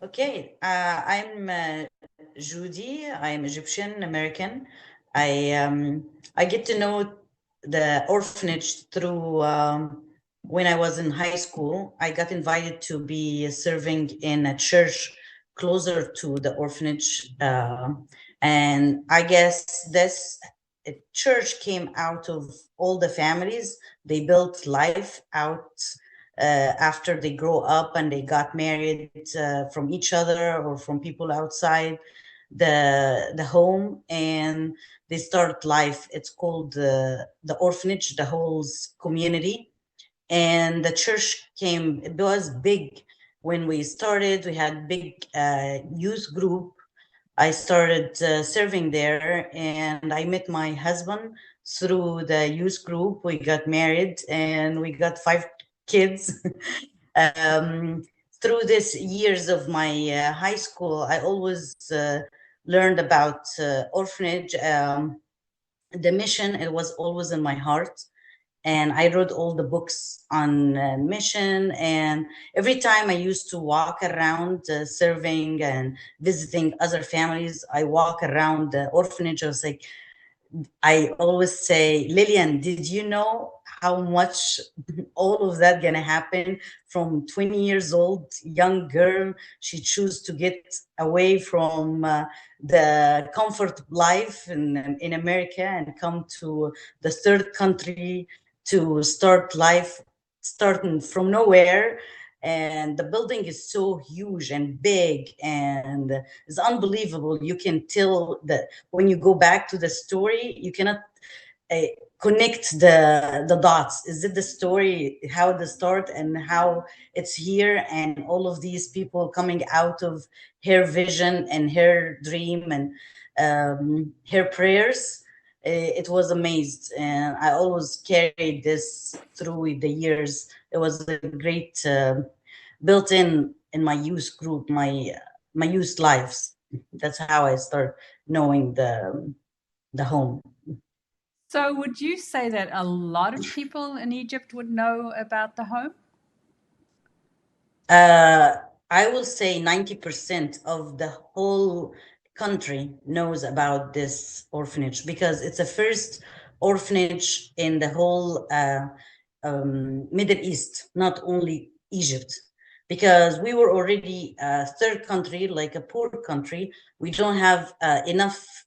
Okay, I'm Judy. I'm Egyptian American. I get to know the orphanage through when I was in high school. I got invited to be serving in a church closer to the orphanage, and I guess this church came out of all the families. They built life out after they grow up and they got married from each other or from people outside the home, and they start life. It's called the orphanage, the whole community. And the church came, it was big when we started. We had big youth group. I started serving there, and I met my husband through the youth group. We got married and we got 5 kids. um, Through these years of my high school, I always learned about orphanage. The mission, it was always in my heart, and I wrote all the books on mission. And every time I used to walk around serving and visiting other families, I walk around the orphanage. I always say, Lillian, did you know how much all of that gonna happen? From 20 years old, young girl, she chose to get away from the comfort life in America and come to the third country to start life, starting from nowhere. And the building is so huge and big and it's unbelievable. You can tell that when you go back to the story, you cannot uh, connect the dots. Is it the story, how the start and how it's here, and all of these people coming out of her vision and her dream and her prayers? It was amazed, and I always carried this through the years. It was a great built in my youth group, my youth lives. That's how I start knowing the home. So would you say that a lot of people in Egypt would know about the home? I will say 90% of the whole country knows about this orphanage because it's the first orphanage in the whole Middle East, not only Egypt. Because we were already a third country, like a poor country. We don't have enough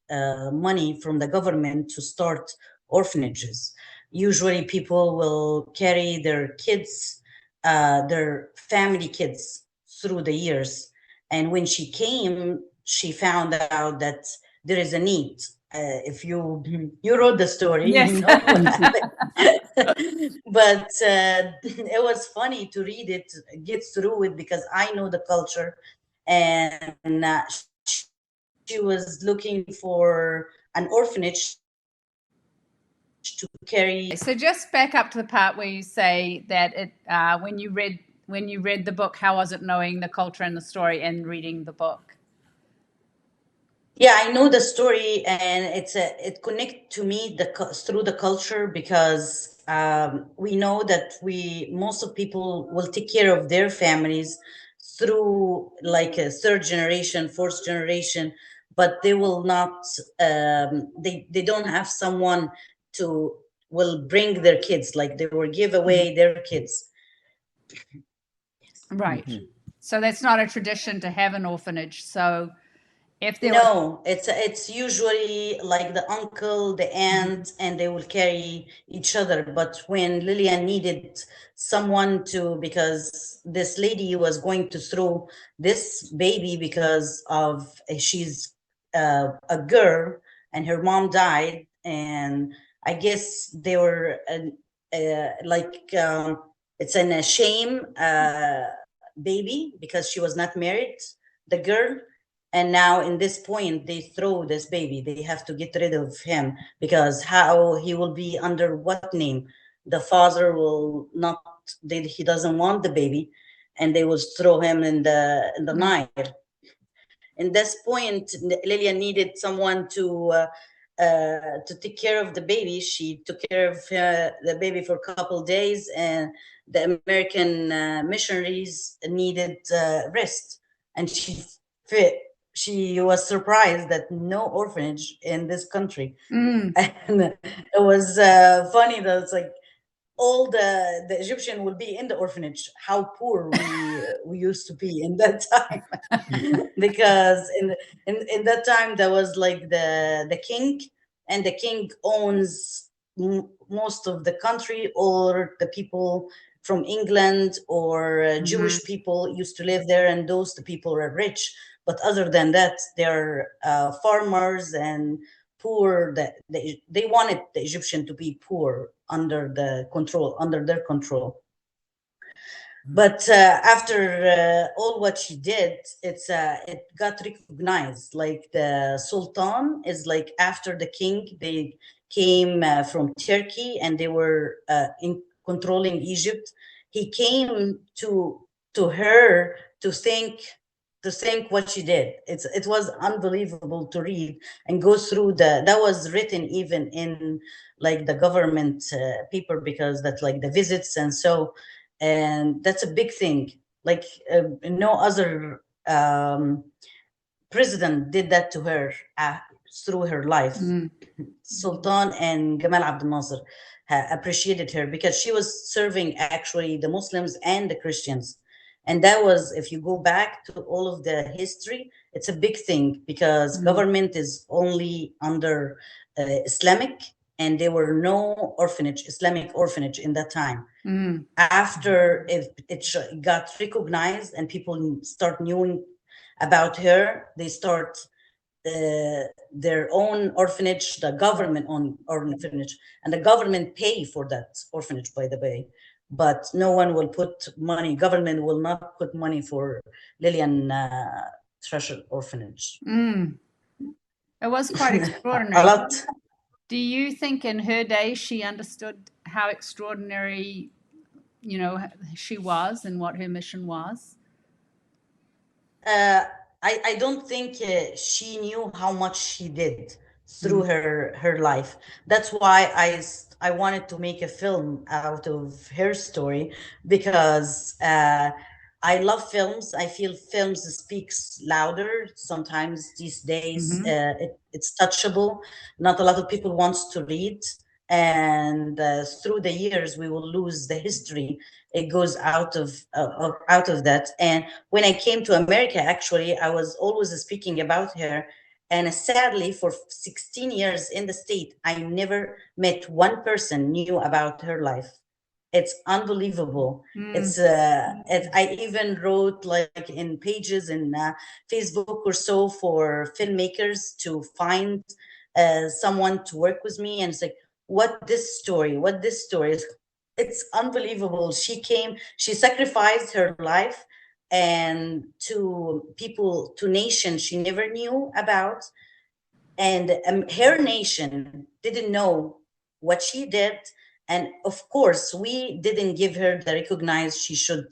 money from the government to start orphanages. Usually, people will carry their kids, their family kids, through the years. And when she came, she found out that there is a need. If you wrote the story, Yes. you know what happened. But it was funny to read it, get through it, because I know the culture, and she was looking for an orphanage to carry. So just back up to the part where you say that it when you read the book, how was it knowing the culture and the story and reading the book? Yeah, I know the story, and it connect to me through the culture, because we know that we most of people will take care of their families through like a third generation, fourth generation, but they will not. They don't have someone to will bring their kids, like they will give away their kids. Right. So that's not a tradition to have an orphanage. So if there was No, it's usually like the uncle, the aunt, and they will carry each other. But when Lillian needed someone to, because this lady was going to throw this baby because of she's a girl and her mom died, and I guess they were like it's a shame baby because she was not married, the girl. And now in this point they throw this baby, they have to get rid of him, because how he will be under what name? The father will not, he doesn't want the baby, and they will throw him in the Nile. In this point, Lillian needed someone to take care of the baby. She took care of the baby for a couple of days, and the American missionaries needed rest. and she was surprised that no orphanage in this country. And it was funny that it's like all the Egyptian will be in the orphanage. How poor we used to be in that time, because in that time there was like the king, and the king owns most of the country, or the people from England or Jewish people used to live there, and those the people are rich. But other than that, they're farmers and poor. That they wanted the Egyptian to be poor under their control. But after all what she did, it got recognized. Like the Sultan is like after the king, they came from Turkey, and they were in controlling Egypt. He came to her to think what she did. It was unbelievable to read and go through that was written even in like the government paper, because that's like the visits and so, and that's a big thing. Like no other president did that to her through her life. Sultan and Gamal Abdel Nasser appreciated her because she was serving actually the Muslims and the Christians. And that was, if you go back to all of the history, it's a big thing, because government is only under Islamic, and there were no Islamic orphanage in that time. After it got recognized and people start knowing about her, they start their own orphanage, the government owned orphanage, and the government pay for that orphanage, by the way. But no one will put money. Government will not put money for Lillian Treasure Orphanage. It was quite extraordinary. A lot. Do you think in her day she understood how extraordinary, she was and what her mission was? I don't think she knew how much she did through her life. That's why I wanted to make a film out of her story, because I love films. I feel films speaks louder sometimes these days. It's touchable. Not a lot of people wants to read, and through the years we will lose the history. It goes out of that. And when I came to America, actually, I was always speaking about her. And sadly, for 16 years in the state, I never met one person knew about her life. It's unbelievable. I even wrote like in pages in Facebook or so for filmmakers to find someone to work with me, and it's like, what this story is. It's unbelievable. She sacrificed her life, and to people, to nations she never knew about, and her nation didn't know what she did. And of course, we didn't give her the recognize she should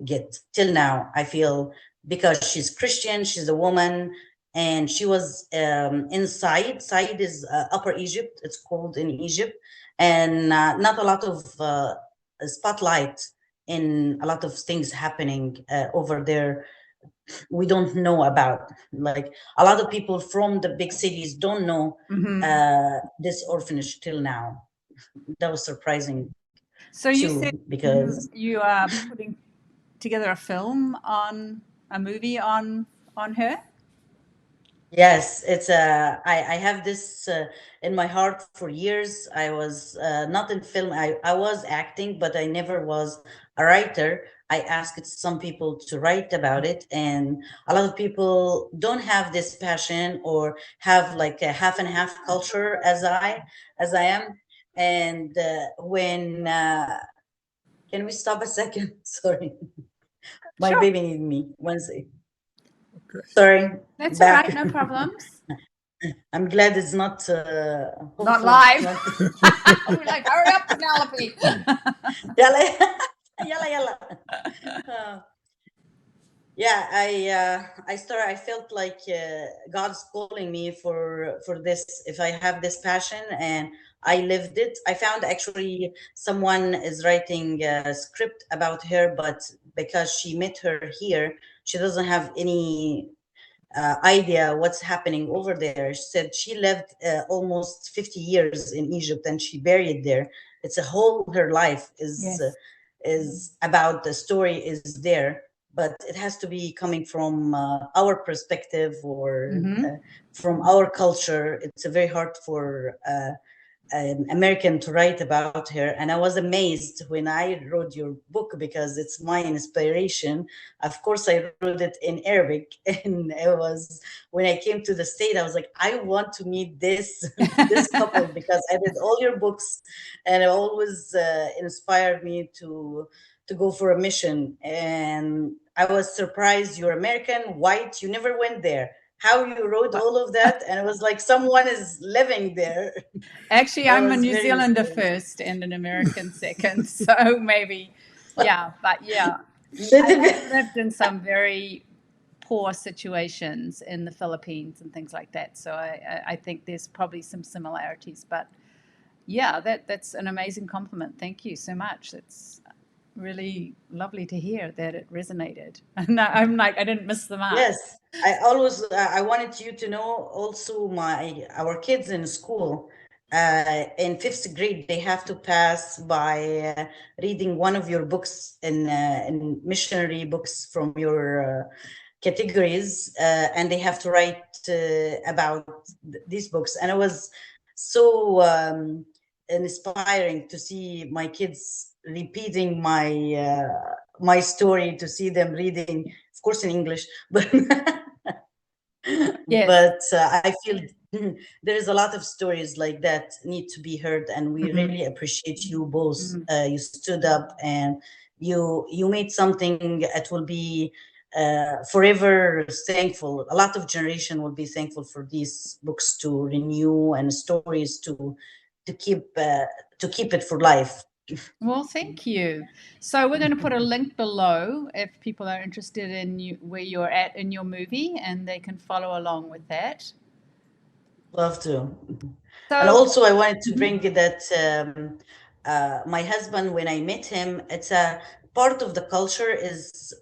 get till now, I feel, because she's Christian, she's a woman, and she was in Said. Said is Upper Egypt, it's called in Egypt, and not a lot of spotlight in a lot of things happening over there. We don't know about, like, a lot of people from the big cities don't know this orphanage till now. That was surprising. So you too, said because you are putting together a movie on her. yes, it's I have this in my heart for years. I was not in film. I was acting, but I never was a writer. I asked some people to write about it, and a lot of people don't have this passion or have like a half and half culture as I am. And when can we stop a second? Sorry, my Sure. baby needs me. One second. Okay. Sorry. That's back. all right. No problems. I'm glad it's not Not live. not- We're like, hurry up, Penelope. Yalla, yalla, yalla. Yeah, I felt like God's calling me for this. If I have this passion and I lived it, I found actually someone is writing a script about her, but because she met her here, she doesn't have any idea what's happening over there. She said she lived almost 50 years in Egypt and she buried there. It's a whole her life Yes. is about the story is there, but it has to be coming from our perspective or Mm-hmm. from our culture. It's very hard for an American to write about her. And I was amazed when I wrote your book because it's my inspiration. Of course, I wrote it in Arabic. And it was when I came to the state, I was like, I want to meet this this couple because I read all your books, and it always inspired me to go for a mission. And I was surprised you're American, white, you never went there. How you wrote all of that, and it was like someone is living there. Actually, That I'm a was New very Zealander inspiring. first and an American second, so maybe, yeah. But yeah, I Little have bit. lived in some very poor situations in the Philippines and things like that. So I think there's probably some similarities. But yeah, that's an amazing compliment. Thank you so much. It's really lovely to hear that it resonated. And I'm like, I didn't miss the mark. Yes, I always I wanted you to know also my our kids in school in fifth grade they have to pass by reading one of your books in missionary books from your categories and they have to write about these books, and it was so inspiring to see my kids repeating my story, to see them reading, of course in English, but Yes. I feel there is a lot of stories like that need to be heard, and we Mm-hmm. really appreciate you both. Mm-hmm. You stood up and you made something that will be forever thankful. A lot of generation will be thankful for these books to renew and stories to keep it for life. Well, thank you. So we're going to put a link below if people are interested in you, where you're at in your movie, and they can follow along with that. Love to. And So, also, I wanted to mhm, bring that my husband, when I met him, it's a part of the culture is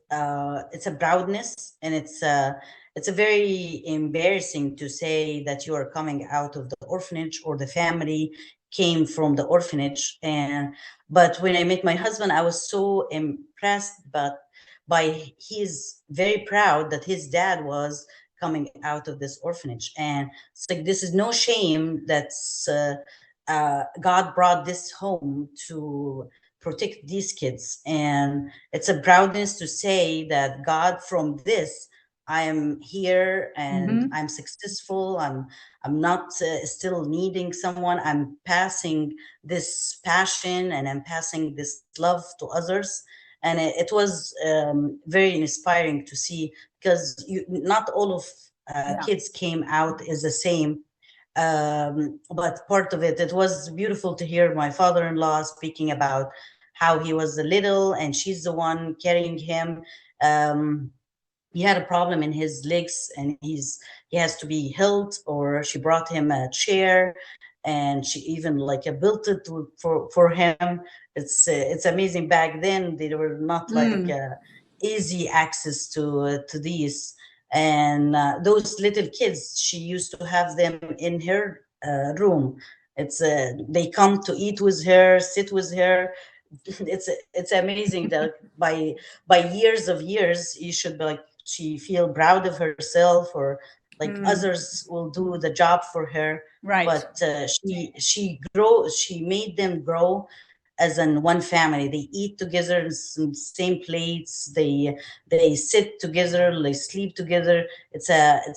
it's a proudness, and it's a very embarrassing to say that you are coming out of the orphanage or the family came from the orphanage. And but when I met my husband, I was so impressed, but by he's very proud that his dad was coming out of this orphanage. And it's like this is no shame that's God brought this home to protect these kids, and it's a proudness to say that God, from this, I am here and mhm, I'm successful. I'm not still needing someone. I'm passing this passion and I'm passing this love to others, and it was very inspiring to see because not all of yeah, kids came out is the same. But part of it was beautiful to hear my father-in-law speaking about how he was little and she's the one carrying him. Um, he had a problem in his legs and he has to be held, or she brought him a chair and she even like built it for him. It's amazing. Back then they were not like mm, easy access to these, and those little kids she used to have them in her room. It's they come to eat with her, sit with her. It's amazing that by years of years you should be like she feel proud of herself, or like mm, others will do the job for her. right. But she made them grow as in one family. They eat together in same plates, they sit together, they sleep together. It's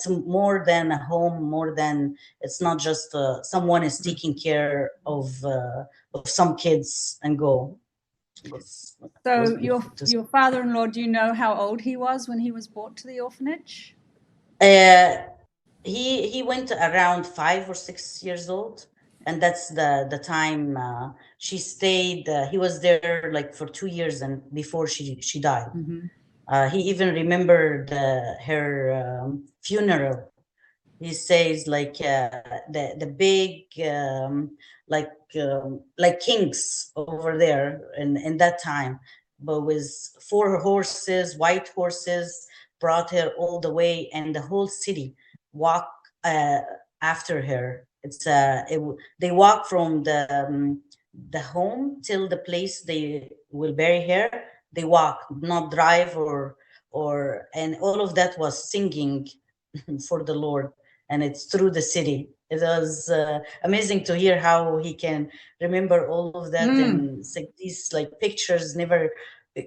more than a home, more than it's not just someone is Mm. taking care of some kids and go. It was So beautiful to see. your father-in-law, do you know how old he was when he was brought to the orphanage? Uh, he went around 5 or 6 years old, and that's the time she stayed. He was there like for 2 years, and before she died. Hmm. He even remembered her funeral. He says like the big like kings over there in that time, but with 4 horses, white horses, brought her all the way, and the whole city walk uh, after her. They walk from the home till the place they will bury her. They walk, not drive, or and all of that was singing for the Lord, and it's through the city. It was amazing to hear how he can remember all of that, and these like pictures never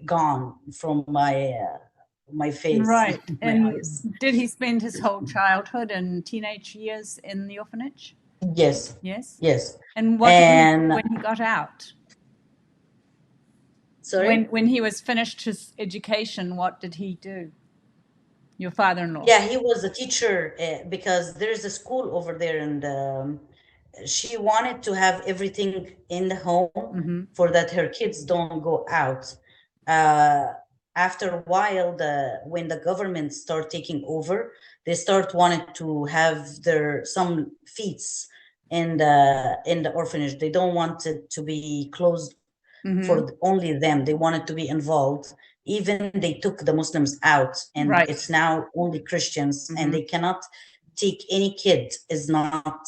gone from my face, Right. my And eyes. did he spend his whole childhood and teenage years in the orphanage? Yes, Yes. yes. And what did he do And when he got out? sorry. When he was finished his education, what did he do? Your father-in-law. Yeah, he was a teacher because there's a school over there, and she wanted to have everything in the home for that her kids don't go out. Uh, After a while, when the government start taking over, they start wanting to have their some feats in the orphanage. They don't want it to be closed for only them. They wanted to be involved. Even they took the Muslims out, and Right. it's now only Christians, and they cannot take any kid is not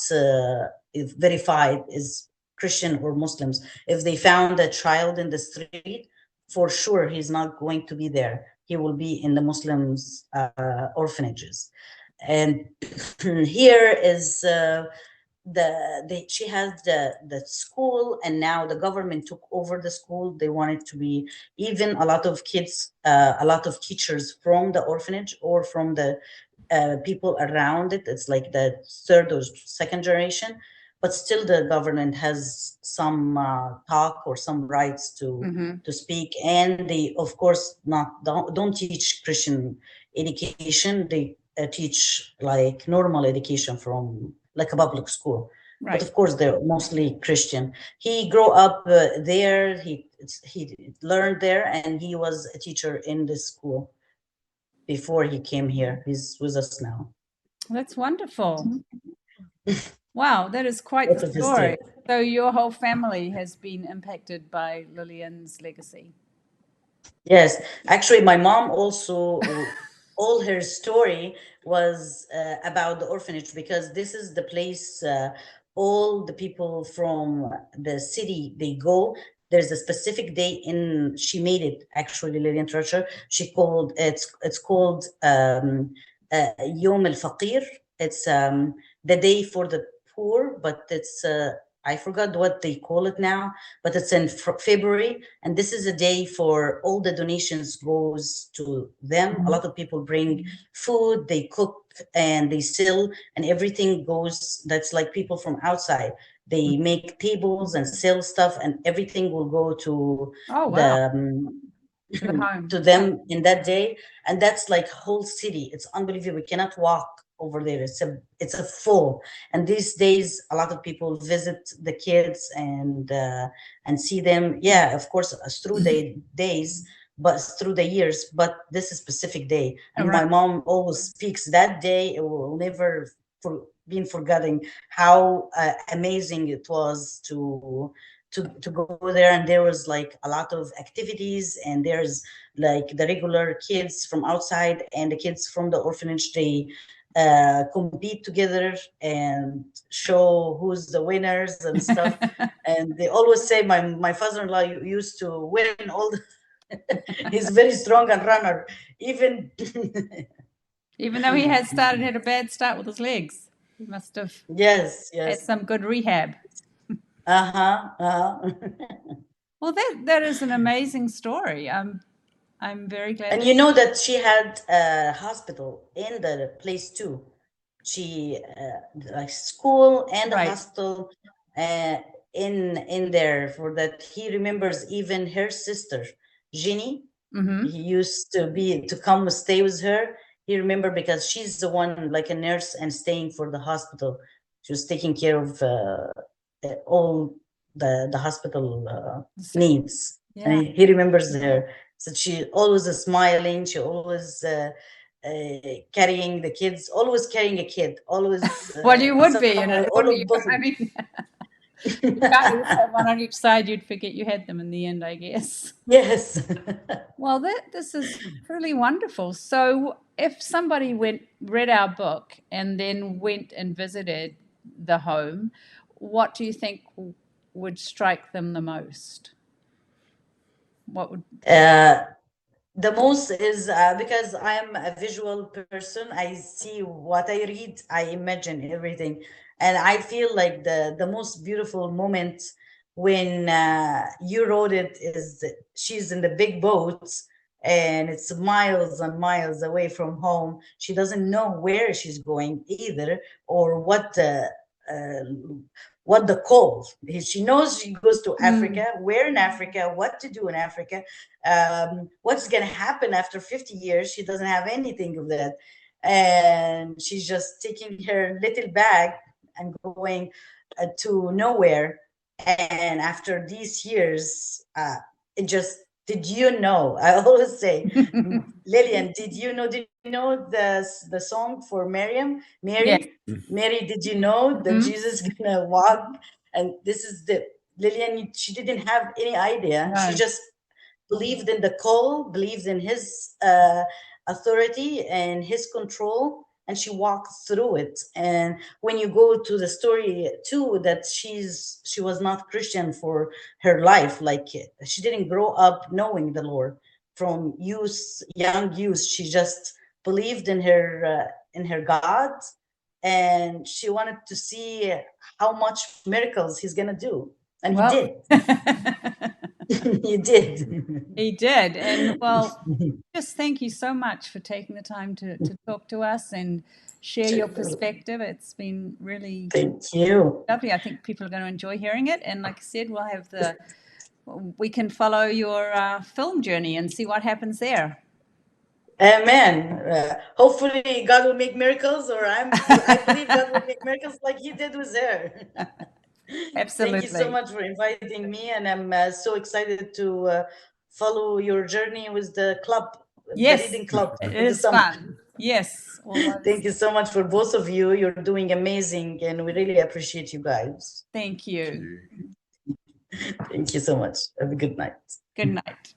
if verified is Christian or Muslims. If they found a child in the street, for sure he's not going to be there. He will be in the Muslims orphanages. And here is she has the school, and now the government took over the school. They wanted to be even a lot of kids, a lot of teachers from the orphanage or from the people around it. It's like the third or second generation, but still the government has some talk or some rights to speak. And they, of course, not don't teach Christian education. They teach like normal education from like a public school. Right. But of course, they're mostly Christian. He grew up there. He learned there, and he was a teacher in this school before he came here. He's with us now. That's wonderful. Wow, that is quite Lots the of story. history. So your whole family has been impacted by Lillian's legacy. Yes, actually, my mom also, all her story was about the orphanage, because this is the place all the people from the city they go. There's a specific day in she made it actually, Lillian Trusher. She called it's called Yom al Faqir. It's the day for the poor, but it's I forgot what they call it now, but it's in February, and this is a day for all the donations goes to them. A lot of people bring food, they cook and they sell, and everything goes. That's like people from outside. They make tables and sell stuff, and everything will go to Oh, wow. the To the home. to them in that day. And that's like whole city. It's unbelievable. We cannot walk over there. It's a full. And these days a lot of people visit the kids and see them. Yeah, of course, through the days, but through the years, but this is specific day. And my mom always speaks that day. It will never been forgetting how amazing it was to go there. And there was like a lot of activities, and there's like the regular kids from outside and the kids from the orphanage. They compete together and show who's the winners and stuff. And they always say my father-in-law used to win all the he's very strong and runner, even Even though he had a bad start with his legs. He must have yes, had yes. some good rehab. Uh-huh. Well, that is an amazing story. I'm very glad. And you know that she had a hospital in the place too. She like school and a Right. hospital uh, in there for that. He remembers even her sister, Jenny. He used to come stay with her. He remember because she's the one like a nurse and staying for the hospital. She was taking care of all the hospital needs. Yeah. And he remembers her. So she always is smiling. She always carrying the kids, always carrying a kid, always Well, you would be, somewhere, wouldn't all you? both. I mean, you can't just have one on each side. You'd forget you had them in the end, I guess. Yes. Well, this is truly wonderful. So, if somebody read our book and then went and visited the home, what do you think would strike them the most? What would The most is because I'm a visual person. I see what I read, I imagine everything, and I feel like the most beautiful moment when you wrote it is she's in the big boat and it's miles and miles away from home. She doesn't know where she's going either, or uh, what the call. She knows she goes to Africa, where in Africa, what to do in Africa, what's going to happen after 50 years. She doesn't have anything of that, and she's just taking her little bag and going to nowhere. And after these years, it just, did you know, I always say, Lillian, did you know the song for Mary? yes. Mary, did you know that Mhm. Jesus is gonna walk? And this is the Lillian, she didn't have any idea. She No. just believed in the call, believed in his authority and his control, and she walked through it. And when you go to the story too, that she was not Christian for her life, like she didn't grow up knowing the Lord. From young youth, she just believed in her God, and she wanted to see how much miracles he's gonna do, and he Well, did. He did. he did. And well, just thank you so much for taking the time to talk to us and share your perspective. It's been really Thank you. lovely. I think people are going to enjoy hearing it. And like I said, we'll have we can follow your film journey and see what happens there. Amen. Hopefully, God will make miracles, or I believe God will make miracles like He did with her. Absolutely. Thank you so much for inviting me, and I'm so excited to follow your journey with the club, Yes, the reading club it for the is summer. fun. Yes. Well, Thank you so much for both of you. You're doing amazing, and we really appreciate you guys. thank you. Thank you so much. Have a good night. Good night.